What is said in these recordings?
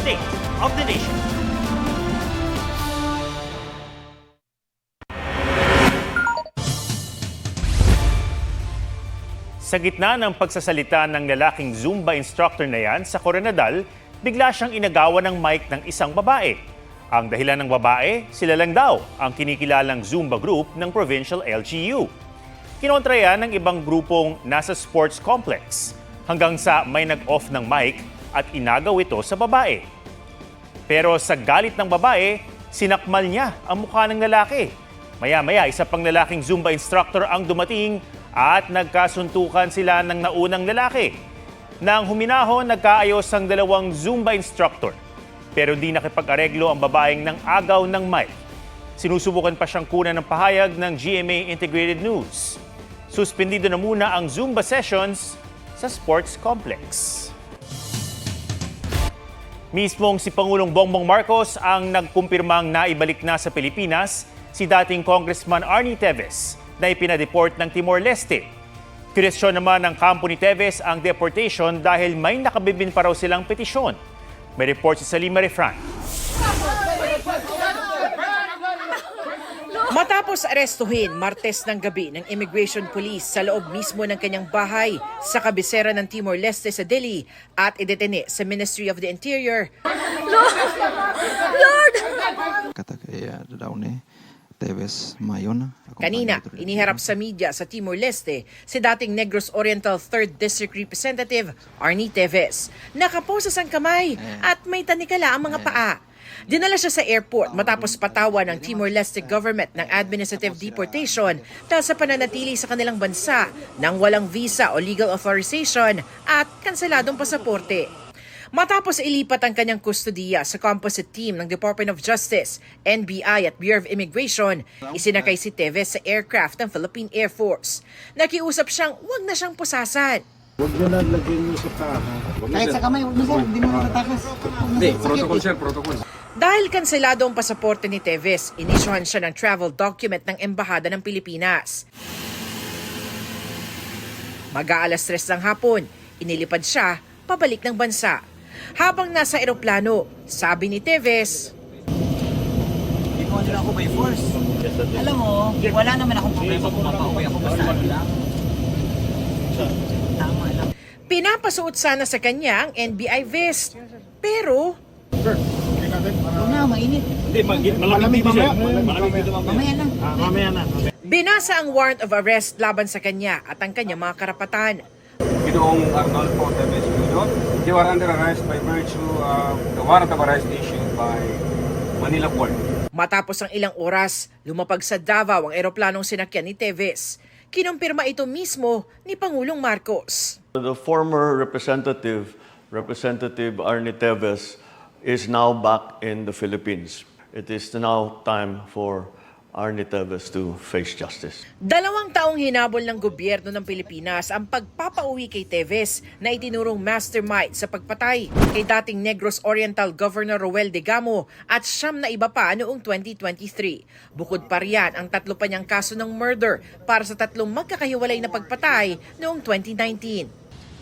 State of the Nation. Sa gitna ng pagsasalita ng lalaking Zumba instructor na yan sa Coronadal, bigla siyang inagawan ng mic ng isang babae. Ang dahilan ng babae, sila lang daw ang kinikilalang Zumba group ng Provincial LGU. Kinontra yan ng ibang grupong nasa sports complex hanggang sa may nag-off ng mic at inagaw ito sa babae. Pero sa galit ng babae, sinakmal niya ang mukha ng lalaki. Maya-maya, isa pang lalaking Zumba instructor ang dumating at nagkasuntukan sila ng naunang lalaki. Nang huminahon, nagkaayos ang dalawang Zumba instructor. Pero di nakipag-areglo ang babaeng ng agaw ng mic. Sinusubukan pa siyang kunan ng pahayag ng GMA Integrated News. Suspendido na muna ang Zumba sessions sa sports complex. Mismong si Pangulong Bongbong Marcos ang nagkumpirmang naibalik na sa Pilipinas si dating Congressman Arnie Teves na ipinadeport ng Timor-Leste. Kiresyon naman ng kampo ni Teves ang deportation dahil may nakabibin pa raw silang petisyon. May report si Salima Refran. Matapos arestuhin Martes ng gabi ng Immigration Police sa loob mismo ng kanyang bahay sa kabisera ng Timor-Leste sa Dili at idetene sa Ministry of the Interior. Lord! Katakaya daw ni Teves Mayon. Kanina, iniharap sa media sa Timor-Leste si dating Negros Oriental 3rd District Representative Arnie Teves. Nakaposas ang kamay at may tanikala ang mga paa. Dinala siya sa airport matapos patawan ng Timor-Leste government ng administrative deportation dahil sa pananatili sa kanilang bansa nang walang visa o legal authorization at kanseladong pasaporte. Matapos ilipat ang kanyang kustodiya sa composite team ng Department of Justice, NBI at Bureau of Immigration, isinakay si Teves sa aircraft ng Philippine Air Force. Nakiusap siyang huwag na siyang pusasan. Huwag nyo na lagyan nyo sa kaha. Kahit sa kamay, huwag mo sir, hindi mo natatakas. Hindi, protocol sir, protocol. Dahil kanselado ang pasaporte ni Teves, inisyuhan siya ng travel document ng Embahada ng Pilipinas. Mag-aalas 3 ng hapon, inilipad siya pabalik ng bansa. Habang nasa eroplano, sabi ni Teves, Hindi mo nila ako by force. Alam mo, wala naman akong problema kung mapauwi ako basta ano lang. Tama lang. pinapasuot sana sa kanya ang NBI vest. Pero Huwag na, mainit. Hindi, malamig mamaya. Malamig dito Mamaya lang. Mamaya na. binasa ang warrant of arrest laban sa kanya at ang kanyang mga karapatan. Ginoong Arnolfo Teves Jr. You are under arrest by virtue of the warrant of arrest issued by Manila Court. Matapos ang ilang oras, lumapag sa Davao ang eroplanong sinakyan ni Teves. Kinumpirma ito mismo ni Pangulong Marcos. The former Representative Arnie Teves, is now back in the Philippines. It is now time for Arnie Teves to face justice. 2 taong hinabol ng gobyerno ng Pilipinas ang pagpapauwi kay Teves na itinurong mastermind sa pagpatay kay dating Negros Oriental Governor Roel Degamo at 9 na iba pa noong 2023. Bukod pa riyan ang 3 pa niyang kaso ng murder para sa 3 magkakahiwalay na pagpatay noong 2019.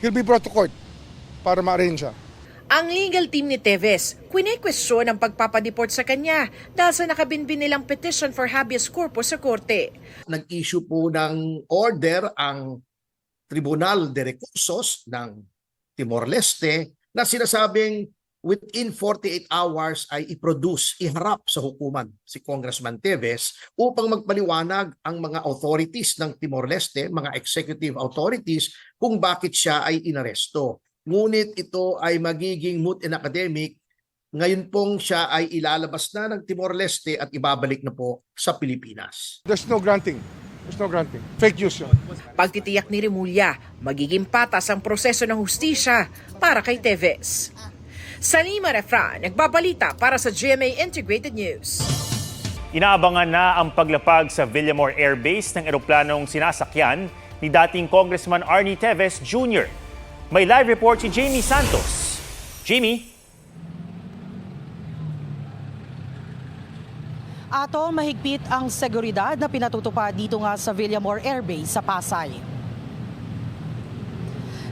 He'll be brought to court para ma-arrange siya. Ang legal team ni Teves, kwestiyon ang pagpapadeport sa kanya dahil sa nakabinbin nilang petition for habeas corpus sa korte. Nag-issue po ng order ang Tribunal de Recursos ng Timor-Leste na sinasabing within 48 hours ay i-produce, iharap sa hukuman si Congressman Teves upang magpaliwanag ang mga authorities ng Timor-Leste, mga executive authorities, kung bakit siya ay inaresto. Ngunit ito ay magiging moot and academic. Ngayon pong siya ay ilalabas na ng Timor-Leste at ibabalik na po sa Pilipinas. There's no granting. There's no granting. Fake news yun. Pagtitiyak ni Remulla, magiging patas ang proseso ng hustisya para kay Teves. Salima Refran, nagbabalita para sa GMA Integrated News. Inaabangan na ang paglapag sa Villamor Air Base ng eroplanong sinasakyan ni dating Congressman Arnie Teves Jr. May live report si Jamie Santos. Jamie? Ato, mahigpit ang seguridad na pinatutupad dito nga sa Villamor Air Base sa Pasay.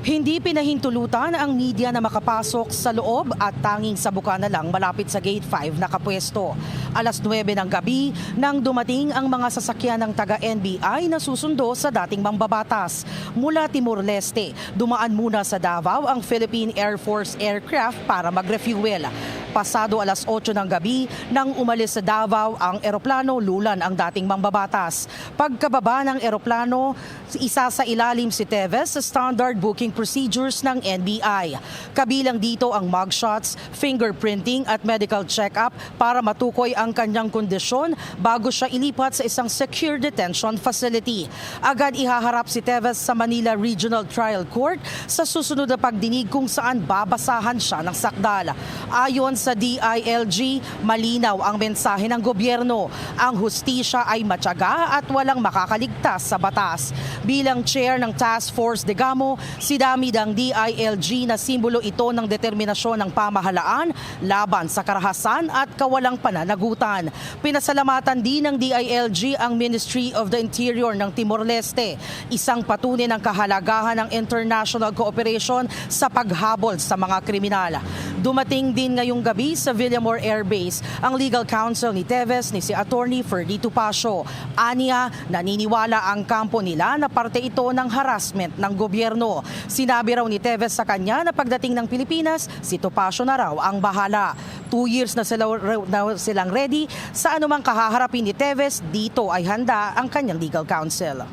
Hindi pinahintulutan ang media na makapasok sa loob at tanging sa buka na lang malapit sa Gate 5 nakapwesto. Alas 9 ng gabi nang dumating ang mga sasakyan ng taga-NBI na susundo sa dating mambabatas. Mula Timor-Leste, dumaan muna sa Davao ang Philippine Air Force aircraft para mag-refuel. Pasado alas 8 ng gabi nang umalis sa Davao ang eroplano, lulan ang dating mambabatas. Pagkababa ng eroplano, isa sa ilalim si Teves sa standard booking procedures ng NBI. Kabilang dito ang mugshots, fingerprinting at medical check-up para matukoy ang kanyang kondisyon bago siya ilipat sa isang secure detention facility. Agad ihaharap si Teves sa Manila Regional Trial Court sa susunod na pagdinig kung saan babasahan siya ng sakdal. Ayon sa DILG, malinaw ang mensahe ng gobyerno. Ang hustisya ay matyaga at walang makakaligtas sa batas. Bilang chair ng Task Force Degamo, sinamid ang DILG na simbolo ito ng determinasyon ng pamahalaan laban sa karahasan at kawalang pananagutan. Pinasalamatan din ng DILG ang Ministry of the Interior ng Timor-Leste, isang patunay ng kahalagahan ng international cooperation sa paghabol sa mga kriminal. Dumating din ngayong gabi sa Villamor Air Base ang legal counsel ni Teves ni si Attorney Ferdy Tupacio. Aniya, naniniwala ang kampo nila na parte ito ng harassment ng gobyerno. Sinabi raw ni Teves sa kanya na pagdating ng Pilipinas, si Tupacio na raw ang bahala. 2 years na silang ready sa anumang kahaharapin ni Teves, dito ay handa ang kanyang legal counsel.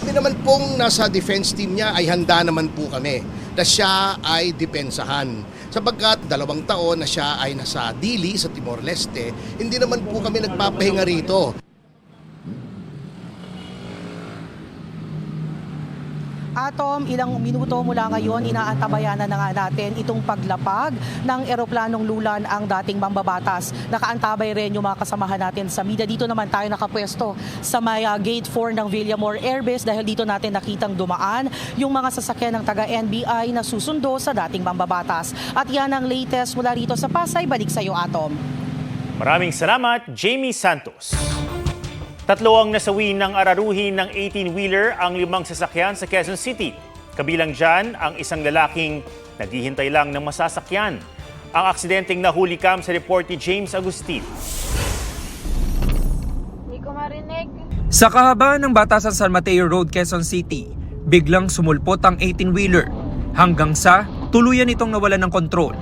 Kami naman pong nasa defense team niya ay handa naman po kami na siya ay depensahan. Sapagkat 2 taon na siya ay nasa Dili sa Timor-Leste, hindi naman po kami nagpapahinga rito. Atom, ilang minuto mula ngayon, inaantabayanan na nga natin itong paglapag ng eroplanong lulan ang dating mambabatas. Nakaantabay rin yung mga kasamahan natin sa media. Dito naman tayo nakapwesto sa may Gate 4 ng Villamor Air Base dahil dito natin nakitang dumaan yung mga sasakyan ng taga-NBI na susundo sa dating mambabatas. At yan ang latest mula rito sa Pasay. Balik sa iyo, Atom. Maraming salamat, Jamie Santos. 3 ang nasawi ng araruhin ng 18-wheeler ang 5 sasakyan sa Quezon City. Kabilang dyan ang isang lalaking naghihintay lang ng masasakyan. Ang aksidenteng nahuli kam sa report ni James Agustin. Hindi ko marinig. Sa kahabaan ng Batasan San Mateo Road, Quezon City, biglang sumulpot ang 18-wheeler hanggang sa tuluyan itong nawalan ng kontrol.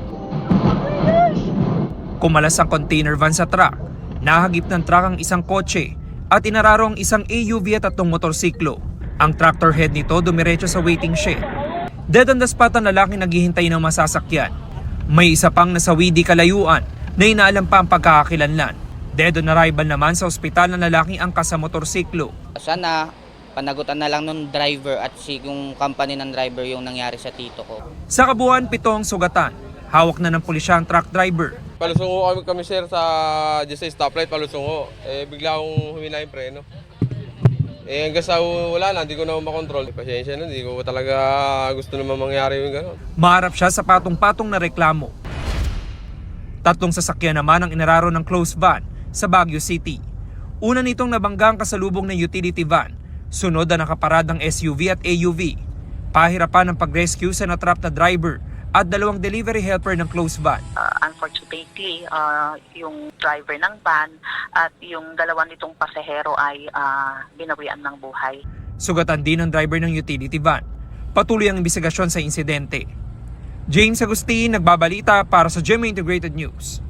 Kumalas ang container van sa truck, nahagip ng truck ang isang kotse at inararo ang isang AUV at 3 motorsiklo. Ang tractor head nito dumiretso sa waiting shed. Dead on the spot ang lalaking naghihintay ng masasakyan. May isa pang nasawi di kalayuan na inaalam pa ang pagkakakilanlan. Dead on arrival naman sa ospital ng lalaking angkas sa motorsiklo. Sana panagutan na lang ng driver at yung company ng driver yung nangyari sa tito ko. Sa kabuuan, 7 ang sugatan. Hawak na ng pulisya ang truck driver. Palusungo kami sir sa stoplight, palusungo. Bigla akong humina yung preno. Hanggang sa wala na, hindi ko na makontrol. Pasensya na, hindi ko talaga gusto naman mangyari yung gano'n. Maharap siya sa patong-patong na reklamo. 3 sasakyan naman ang inararo ng closed van sa Baguio City. Una nitong nabangga ang kasalubong ng utility van. Sunod na nakaparadang SUV at AUV. Pahirapan ang pag-rescue sa natrap na driver at 2 delivery helper ng closed van. Unfortunately, yung driver ng van at yung 2 nitong pasahero ay binawian ng buhay. Sugatan din ang driver ng utility van. Patuloy ang imbestigasyon sa insidente. James Agustin, nagbabalita para sa GMA Integrated News.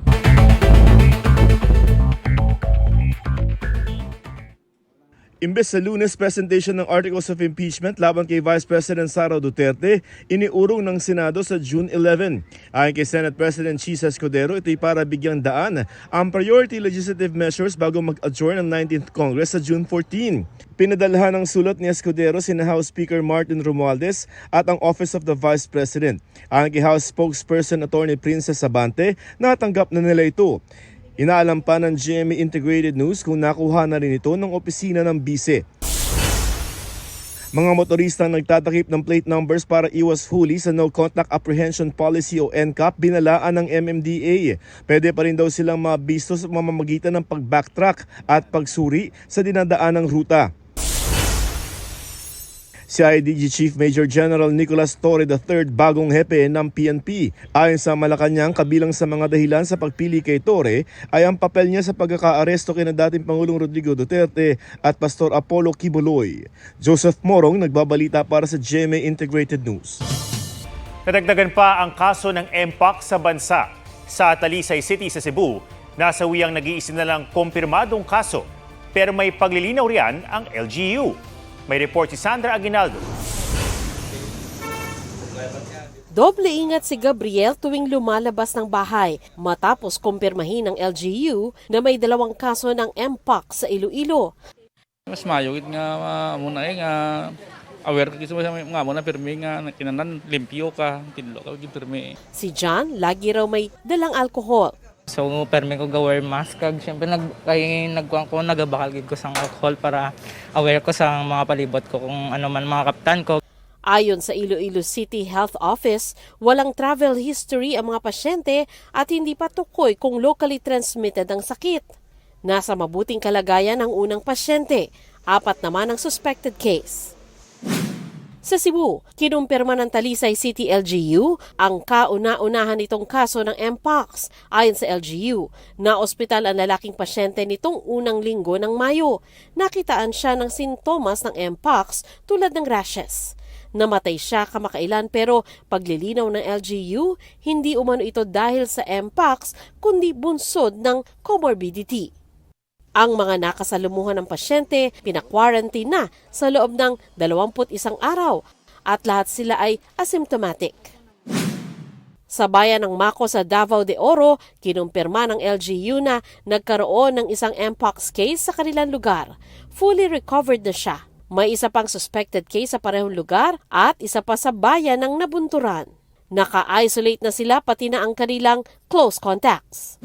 Imbes sa Lunes presentation ng Articles of Impeachment laban kay Vice President Sara Duterte, iniurong ng Senado sa June 11. Ayon kay Senate President Chisa Escudero, ito'y para bigyang daan ang priority legislative measures bago mag-adjourn ang 19th Congress sa June 14. Pinadalhan ng sulat ni Escudero sina House Speaker Martin Romualdez at ang Office of the Vice President. Ayon kay House Spokesperson Attorney Princess Abante, natanggap na nila ito. Inaalam pa ng GMA Integrated News kung nakuha na rin ito ng opisina ng bise. Mga motoristang nagtatakip ng plate numbers para iwas huli sa No Contact Apprehension Policy o NCAP binalaan ng MMDA. Pwede pa rin daw silang mabisto sa mamamagitan ng pag-backtrack at pagsuri sa dinadaanang ruta. Si IDG Chief Major General Nicolas Torre III bagong hepe ng PNP. Ayon sa Malacanang, kabilang sa mga dahilan sa pagpili kay Torre ay ang papel niya sa pagkakaaresto kina dating Pangulong Rodrigo Duterte at Pastor Apollo Quiboloy. Joseph Morong nagbabalita para sa GMA Integrated News. Nadagdagan pa ang kaso ng Mpox sa bansa. Sa Talisay City sa Cebu, nasawi ang nag-iisa na lang kumpirmadong kaso. Pero may paglilinaw riyan ang LGU. May report si Sandra Aguinaldo. Doble ingat si Gabriel tuwing lumalabas ng bahay matapos kumpirmahin ng LGU na may 2 kaso ng Mpox sa Iloilo. Mas mayugid nga muna nga aware ka kasi nga muna pirmi nga kinanan limpyo ka tinlo ka pirmi. Si John lagi raw may dalang alkohol. So permi ko ga-wear mask kag syempre nagkuan ko nagabakal gid ko sang alcohol para aware ko sa mga palibot ko kung ano man mga kaptan ko. Ayon sa Iloilo City Health Office, walang travel history ang mga pasyente at hindi pa tukoy kung locally transmitted ang sakit. Nasa mabuting kalagayan ang unang pasyente, 4 naman ang suspected case. Sa Cebu, kinumpirma ng Talisay City LGU ang kauna-unahan nitong kaso ng Mpox. Ayon sa LGU, na-ospital ang lalaking pasyente nitong unang linggo ng Mayo. Nakitaan siya ng sintomas ng Mpox tulad ng rashes. Namatay siya kamakailan pero paglilinaw ng LGU, hindi umano ito dahil sa Mpox kundi bunsod ng comorbidity. Ang mga nakasalumuhan ng pasyente pinakwarantin na sa loob ng 21 araw at lahat sila ay asymptomatic. Sa bayan ng Maco sa Davao de Oro, kinumpirma ng LGU na nagkaroon ng isang Mpox case sa kanilang lugar. Fully recovered na siya. May isa pang suspected case sa parehong lugar at isa pa sa bayan ng Nabunturan. Naka-isolate na sila pati na ang kanilang close contacts.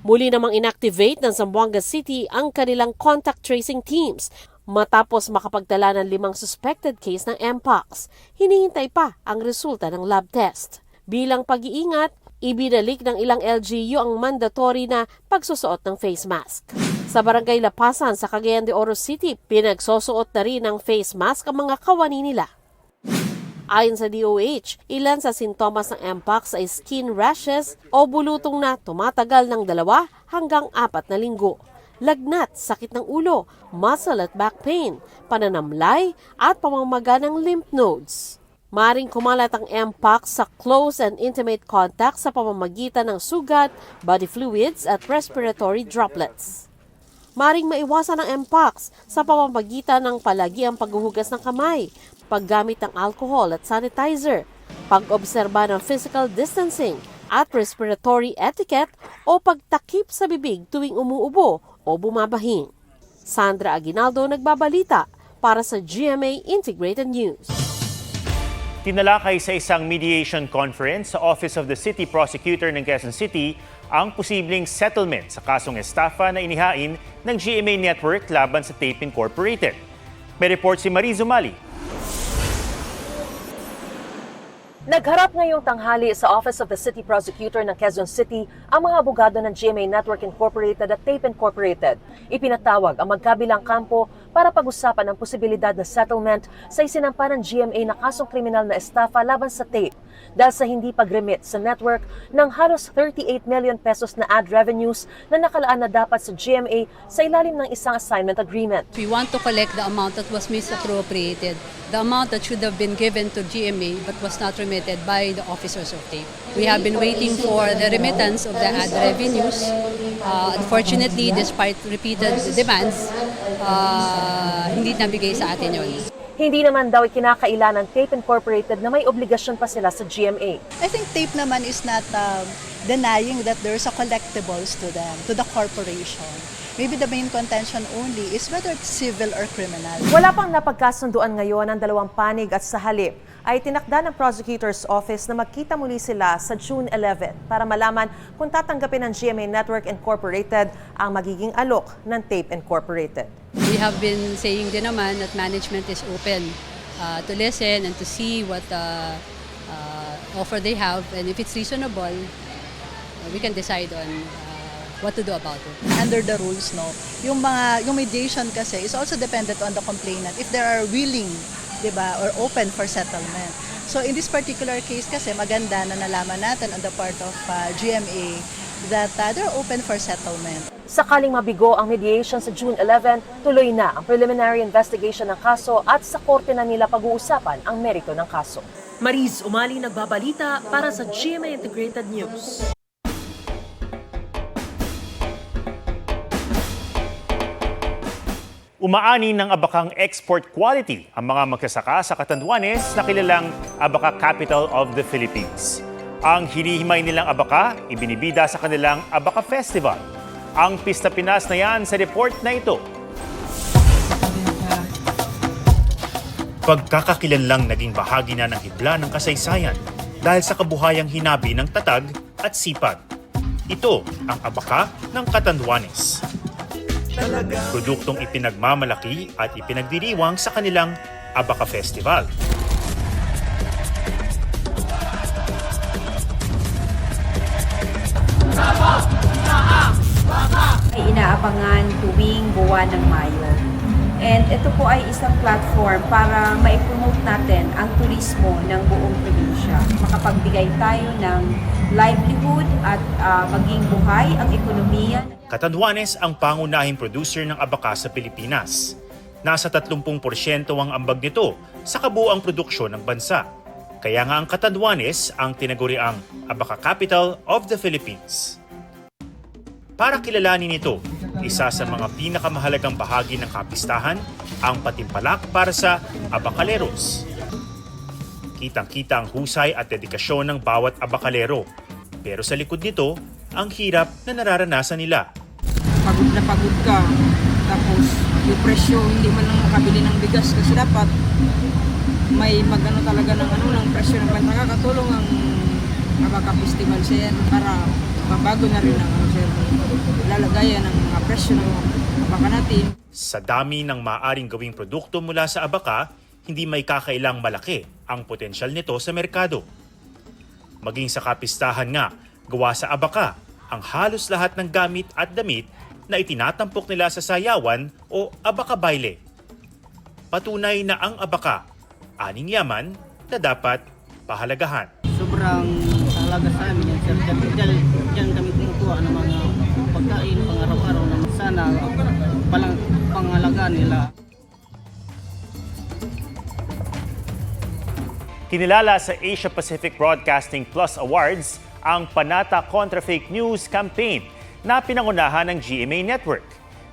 Muli namang inactivate ng Zamboanga City ang kanilang contact tracing teams matapos makapagtala ng 5 suspected case ng Mpox. Hinihintay pa ang resulta ng lab test. Bilang pag-iingat, ibinalik ng ilang LGU ang mandatory na pagsusuot ng face mask. Sa Barangay Lapasan sa Cagayan de Oro City, pinagsusuot na rin ng face mask ang mga kawani nila. Ayon sa DOH, ilan sa sintomas ng Mpox ay skin rashes o bulutong na tumatagal ng 2 hanggang 4 na linggo. Lagnat, sakit ng ulo, muscle at back pain, pananamlay at pamamaga ng lymph nodes. Maring kumalat ang Mpox sa close and intimate contact sa pamamagitan ng sugat, body fluids at respiratory droplets. Maring maiwasan ang Mpox sa pamamagitan ng palagi ang paghuhugas ng kamay, paggamit ng alcohol at sanitizer, pag-obserba ng physical distancing at respiratory etiquette o pagtakip sa bibig tuwing umuubo o bumabahing. Sandra Aguinaldo nagbabalita para sa GMA Integrated News. Tinalakay sa isang mediation conference sa Office of the City Prosecutor ng Quezon City ang posibleng settlement sa kasong estafa na inihain ng GMA Network laban sa Tape Incorporated. May report si Marie Zumali. Nagharap ngayong tanghali sa Office of the City Prosecutor ng Quezon City ang mga abogado ng GMA Network Incorporated at Tape Incorporated. Ipinatawag ang magkabilang kampo para pag-usapan ang posibilidad na settlement sa isinampa ng GMA na kasong kriminal na estafa laban sa Tape dahil sa hindi pag-remit sa network ng halos 38 million pesos na ad revenues na nakalaan na dapat sa GMA sa ilalim ng isang assignment agreement. We want to collect the amount that was misappropriated, the amount that should have been given to GMA but was not remitted by the officers of Tape. We have been waiting for the remittance of the ad revenues. Unfortunately, despite repeated demands, hindi nabigay sa atin yun. Hindi naman daw ikinakaila ng Tape Incorporated na may obligasyon pa sila sa GMA. I think Tape naman is not denying that there's a collectibles to them, to the corporation. Maybe the main contention only is whether it's civil or criminal. Wala pang napagkasunduan ngayon ang dalawang panig at sa halip ay tinakda ng Prosecutor's Office na magkita muli sila sa June 11 para malaman kung tatanggapin ng GMA Network Incorporated ang magiging alok ng Tape Incorporated. We have been saying din naman that management is open to listen and to see what offer they have, and if it's reasonable, we can decide on what to do about it. Under the rules, no, yung mediation kasi is also dependent on the complainant. If they are willing di ba, or open for settlement. So in this particular case kasi maganda na nalaman natin on the part of GMA that they're open for settlement. Sakaling mabigo ang mediation sa June 11, tuloy na ang preliminary investigation ng kaso at sa korte na nila pag-uusapan ang merito ng kaso. Mariz Umali nagbabalita para sa GMA Integrated News. Umaani ng abakang export quality ang mga magsasaka sa Catanduanes na kilalang Abaca Capital of the Philippines. Ang hinihimay nilang abaka, ibinibida sa kanilang Abaca Festival. Ang Pista Pinas na yan sa report na ito. Pagkakakilanlang naging bahagi na ng hibla ng kasaysayan dahil sa kabuhayang hinabi ng tatag at sipag. Ito ang abaka ng Catanduanes. Produktong ipinagmamalaki at ipinagdiriwang sa kanilang Abaca Festival. Ay inaabangan tuwing buwan ng Mayo. And ito po ay isang platform para maipromote natin ang turismo ng buong probinsya. Makapagbigay tayo ng livelihood at maging buhay ang ekonomiya. Catanduanes ang pangunahing producer ng abaka sa Pilipinas. Nasa 30% ang ambag nito sa kabuuang produksyon ng bansa. Kaya nga ang Catanduanes ang tinaguriang Abaca Capital of the Philippines. Para kilalanin ito, isa sa mga pinakamahalagang bahagi ng kapistahan ang patimpalak para sa abakaleros. Kitang-kita ang husay at dedikasyon ng bawat abakalero. Pero sa likod nito, ang hirap na nararanasan nila. Pagod na pagod ka. Tapos yung presyo, hindi man lang makabili ng bigas kasi dapat may magano talaga ng presyo ng banta. Nakakatulong ang Abaca Festival siya para mabago na rin ang lalagayan ng mga presyo ng abaka natin. Sa dami ng maaring gawing produkto mula sa abaka, hindi may kakailang malaki ang potensyal nito sa merkado. Maging sa kapistahan nga, gawa sa abaka ang halos lahat ng gamit at damit na itinatampok nila sa sayawan o abaka baile. Patunay na ang abaka, aning yaman na dapat pahalagahan. Sobrang halaga sa amin yan, sir. Diyan kami kumukuha ng mga pagkain pang araw-araw na sana pangalagaan nila. Kinilala sa Asia Pacific Broadcasting Plus Awards ang Panata Contra Fake News campaign na pinangunahan ng GMA Network.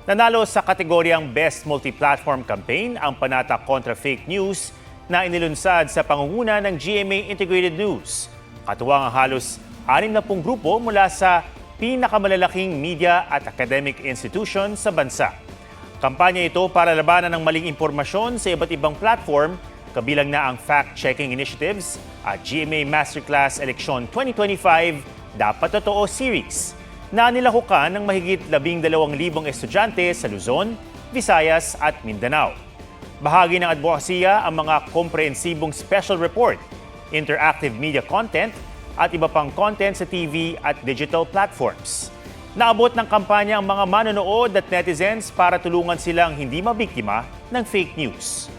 Nanalo sa kategoryang Best Multi-Platform Campaign ang Panata Contra Fake News na inilunsad sa pangunguna ng GMA Integrated News. Katuwang ang halos 60 grupo mula sa pinakamalalaking media at academic institution sa bansa. Kampanya ito para labanan ng maling impormasyon sa iba't ibang platform, kabilang na ang fact-checking initiatives at GMA Masterclass Eleksyon 2025 Dapat Totoo Series na nilahukan ng mahigit 12,000 estudyante sa Luzon, Visayas at Mindanao. Bahagi ng advokasya ang mga komprehensibong special report, interactive media content at iba pang content sa TV at digital platforms. Naabot ng kampanya ang mga manonood at netizens para tulungan silang hindi mabiktima ng fake news.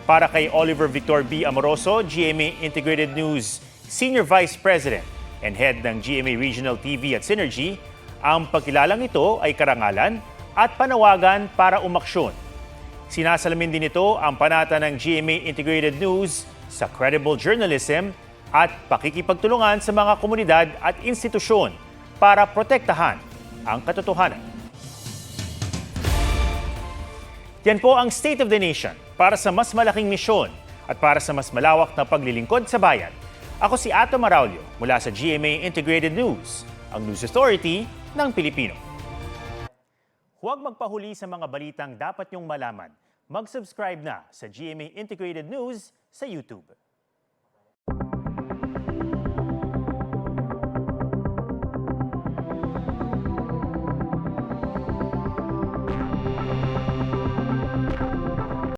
Para kay Oliver Victor B. Amoroso, GMA Integrated News Senior Vice President and Head ng GMA Regional TV at Synergy, ang pagkilalang ito ay karangalan at panawagan para umaksyon. Sinasalamin din ito ang panata ng GMA Integrated News sa credible journalism at pakikipagtulungan sa mga komunidad at institusyon para protektahan ang katotohanan. Yan po ang State of the Nation para sa mas malaking misyon at para sa mas malawak na paglilingkod sa bayan. Ako si Ato Maraulio mula sa GMA Integrated News, ang News Authority ng Pilipino. Huwag magpahuli sa mga balitang dapat niyong malaman. Mag-subscribe na sa GMA Integrated News sa YouTube.